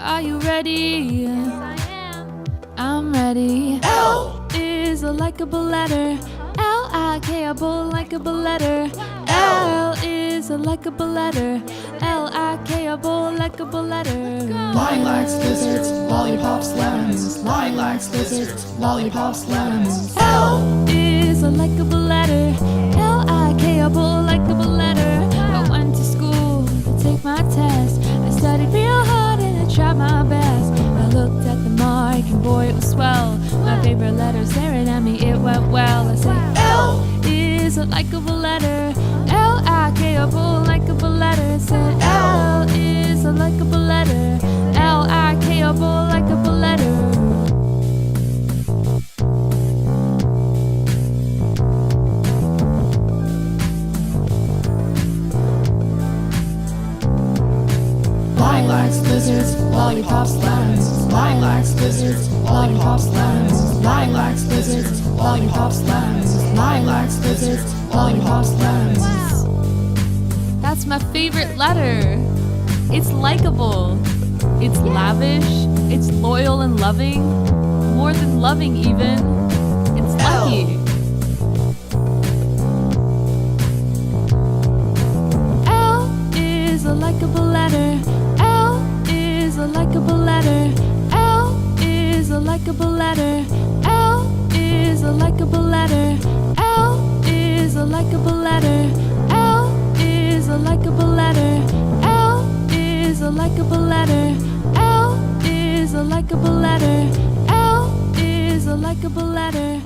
Are you ready? Yes, I am. I'm ready. L Is a likable letter. L-I-K-able likable letter. L is a likable letter. L-I-K-able likable letter. Lilacs, lizards, lollipops, lemons. Lilacs, lizards, lollipops, lemons. L Is a likable letter. L-I-K-able likable letter. I went to school to take my test. I studied real hard and I tried my best. I looked at the mark and boy it was swell. My favorite letter staring at me, it went well. I said L is a likable letter. L-I-K-able likable letter. I said L is a likable letter. L-I-K-able likable letter. Lilacs, lizards, lollipops, lemons. Lilacs, lizards, lollipops, lemons. Lilacs, lizards, lollipops, lemons. Lilacs, lizards, lollipops, lemons. That's my favorite letter. It's likable. It's lavish. It's loyal and loving. More than loving even. It's lucky. L is a likable letter. L is a likable letter. L is a likable letter. L is a likable letter. L is a likable letter. L is a likable letter. L is a likable letter. L is a likable letter. L is a likable letter.